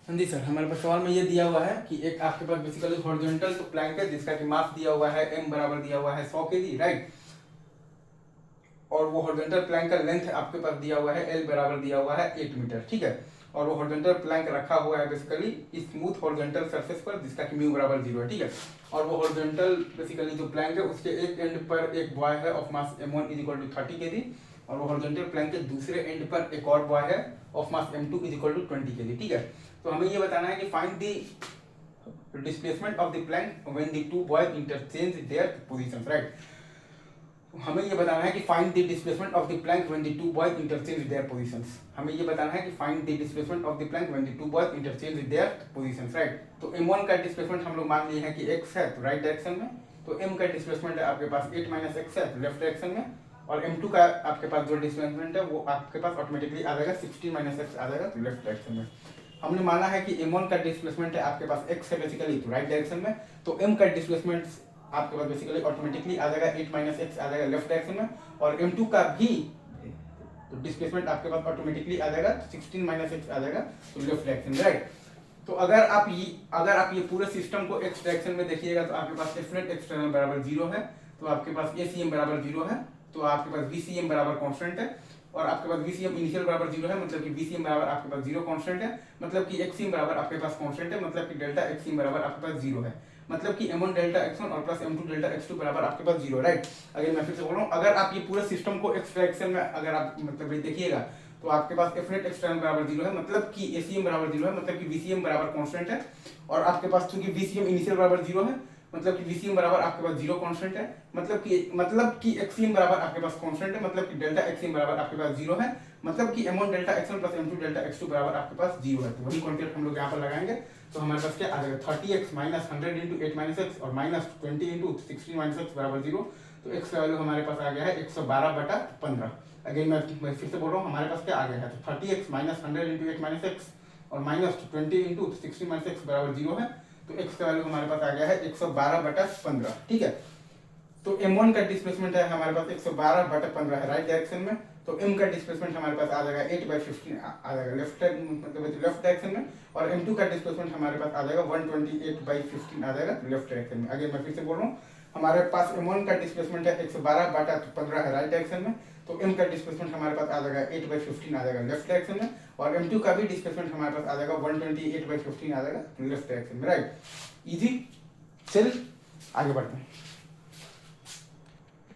हाँ जी सर, हमारे पास सवाल में ये दिया हुआ है कि एक आपके पास बेसिकली हॉरिजॉन्टल तो प्लैंक है जिसका कि मास दिया हुआ है m बराबर दिया हुआ है 100 kg, राइट। और वो हॉरिजॉन्टल प्लैंक का लेंथ आपके पास दिया हुआ है l बराबर दिया हुआ है 8 मीटर, ठीक है। और वो हॉरिजॉन्टल प्लैंक रखा हुआ है बेसिकली स्मूथ हॉरिजॉन्टल सरफेस पर जिसका कि म्यू बराबर 0 है, ठीक है। और वो हॉरिजॉन्टल बेसिकली जो प्लैंक है उसके एक एंड पर एक बॉय है of mass m1 is equal to 30 kg, और वो हॉरिजॉन्टल प्लैंक के दूसरे एंड पर एक और बॉय है of mass m2 is equal to 20 kg, ठीक है। तो हमें ये बताना है कि find the displacement of the plank when the two boys interchange their positions, right. हमें ये बताना है कि find the displacement of the plank when the two boys interchange their positions. हमें ये बताना है कि find the displacement of the plank when the two boys interchange their positions, right. तो m1 का डिस्प्लेसमेंट हम लोग मान लिए हैं कि x है तो राइट डायरेक्शन में, तो m का डिस्प्लेसमेंट है आपके पास 8 - x है तो लेफ्ट डायरेक्शन में, और m2 का आपके पास जो डिस्प्लेसमेंट है वो आपके पास ऑटोमेटिकली आ जाएगा 16 - x आ जाएगा तो लेफ्ट डायरेक्शन में। हमने माना है कि m1 का डिस्प्लेसमेंट है आपके पास x है बेसिकली तो राइट डायरेक्शन में, तो m का डिस्प्लेसमेंट आपके पास बेसिकली ऑटोमेटिकली आ जाएगा 8 - x आ जाएगा लेफ्ट डायरेक्शन में, और m2 का भी तो डिस्प्लेसमेंट आपके पास ऑटोमेटिकली आ जाएगा 16 - x आ जाएगा तो लेफ्ट डायरेक्शन में, राइट। तो अगर आप ये पूरे सिस्टम को x डायरेक्शन में देखिएगा तो आपके पास F नेट एक्सटर्नल बराबर 0 है, तो आपके पास ACM बराबर 0 है, तो आपके पास VCM बराबर कांस्टेंट है, और आपके पास VCM इनिशियल बराबर 0 है, मतलब कि VCM बराबर आपके पास 0 कांस्टेंट है, मतलब कि XCM बराबर आपके पास कांस्टेंट है, मतलब कि डेल्टा XCM बराबर आपके पास 0 है, मतलब कि m1 डेल्टा x1 और प्लस m2 डेल्टा x2 बराबर आपके पास 0, राइट। अगर मैं फिर से बोल रहा हूँ, अगर आप ये पूरे सिस्टम को x डायरेक्शन में अगर आप मतलब देखिएगा तो आपके पास F नेट एक्सटर्नल बराबर 0 है, मतलब कि ACM बराबर 0 है, मतलब कि VCM बराबर कांस्टेंट है, और आपके पास चूंकि VCM इनिशियल बराबर 0 है, मतलब कि VCM बराबर आपके पास 0 कांस्टेंट है, मतलब कि XCM बराबर आपके पास कांस्टेंट है, मतलब कि डेल्टा XCM बराबर आपके पास 0 है, मतलब कि m1 delta x1 plus m2 delta x2 बराबर आपके पास 0 है। तो वही कॉन्सेप्ट हम लोग यहाँ पर लगाएंगे, तो हमारे पास क्या आ जाएगा 30x - 100 × 8 - x और -20 × 16 - x बराबर 0, तो x का वैल्यू हमारे पास आ गया है 112/15। अगेन मैं फिर से बोल रहा हूँ, हमारे पास क्या आ गया है, तो 30x - 100 × 8 - x और -20 × 16 - x बराबर 0 है, तो x का वैल्यू हमारे पास आ गया है 112/15, ठीक है। तो m1 का डिस्प्लेसमेंट है हमारे पास 112/15 है राइट डायरेक्शन में, तो m का डिस्प्लेसमेंट हमारे पास आ जाएगा 8/15 आ जाएगा लेफ्ट मतलब लेफ्ट डायरेक्शन में, और m2 का डिस्प्लेसमेंट हमारे पास आ जाएगा 128/15 आ जाएगा लेफ्ट डायरेक्शन में। अगेन मैं फिर से बोल रहा हूँ, हमारे पास m1 का डिस्प्लेसमेंट है 112/15 है राइट डायरेक्शन में, तो m का डिस्प्लेसमेंट हमारे पास आ जाएगा 8/15 आ जाएगा लेफ्ट डायरेक्शन में, और m2 का भी डिस्प्लेसमेंट हमारे पास आ जाएगा 128/15 आ जाएगा लेफ्ट डायरेक्शन में, राइट। इजी, चल आगे बढ़ते हैं।